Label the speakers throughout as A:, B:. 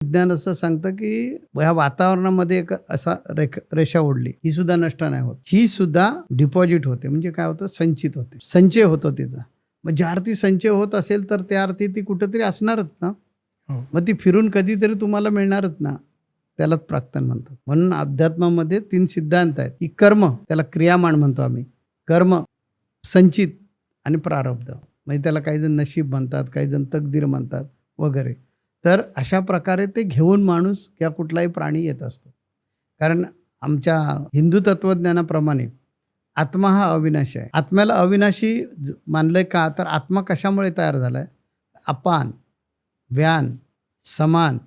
A: विज्ञान असं सांगतं की ह्या वातावरणामध्ये एक असा रेषा ओढली, ही सुद्धा नष्ट नाही होत, ही सुद्धा डिपॉझिट होते. म्हणजे काय होतं, संचित होते, संचय होतो तिचा. मग ज्या अर्थी संचय होत असेल तर त्या अर्थी ती कुठेतरी असणारच ना. मग ती फिरून कधीतरी तुम्हाला मिळणारच ना. त्यालाच प्राक्तन म्हणतात. म्हणून अध्यात्मामध्ये 3 सिद्धांत आहेत की कर्म, त्याला क्रियामाण म्हणतो आम्ही, कर्म, संचित आणि प्रारब्ध. म्हणजे त्याला काही जण नशीब म्हणतात, काही जण तकदीर म्हणतात वगैरे. तर अशा प्रकारे ते घेऊन माणूस किंवा कुठलाही प्राणी येत असतो. कारण आमच्या हिंदू तत्वज्ञानाप्रमाणे आत्मा हा अविनाशी आहे. आत्म्याला अविनाशी मानलंय का, तर आत्मा कशामुळे तयार झालाय? अपान, व्यान, समान,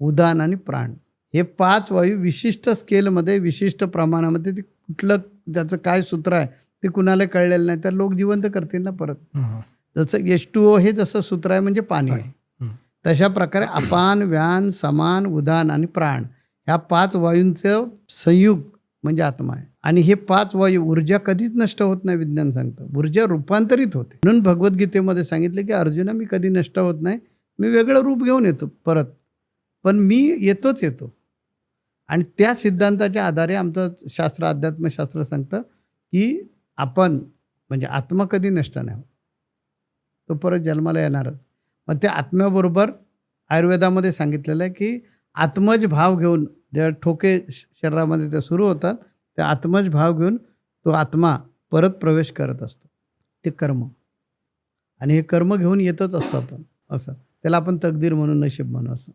A: उदान आणि प्राण, हे 5 वायू विशिष्ट स्केलमध्ये, विशिष्ट प्रमाणामध्ये, ते कुठलं त्याचं काय सूत्र आहे ते कुणाला कळलेलं नाही, तर लोक जिवंत करतील ना परत. जसं H2O हे जसं सूत्र आहे म्हणजे पाणी आहे, तशा प्रकारे अपान, व्यान, समान, उदान आणि प्राण, ह्या 5 वायूंचं संयुग म्हणजे आत्मा आहे. आणि हे 5 वायू, ऊर्जा कधीच नष्ट होत नाही. विज्ञान सांगतं ऊर्जा रूपांतरित होते. म्हणून भगवद्गीतेमध्ये सांगितले की अर्जुना, मी कधी नष्ट होत नाही, मी वेगळं रूप घेऊन येतो परत, पण मी येतोच येतो. आणि त्या सिद्धांताच्या आधारे आमचं शास्त्र, अध्यात्मशास्त्र सांगतं की आपण म्हणजे आत्मा कधी नष्ट नाही होत, तो परत जन्माला येणारच. मग त्या आत्म्याबरोबर आयुर्वेदामध्ये सांगितलेलं आहे की आत्मज भाव घेऊन, ज्या ठोके शरीरामध्ये ते सुरू होतात, त्या आत्मज भाव घेऊन तो आत्मा परत प्रवेश करत असतो. ते कर्म, आणि हे कर्म घेऊन येतच असतो आपण. असं त्याला आपण तकदीर म्हणून, नशीब म्हणू असं.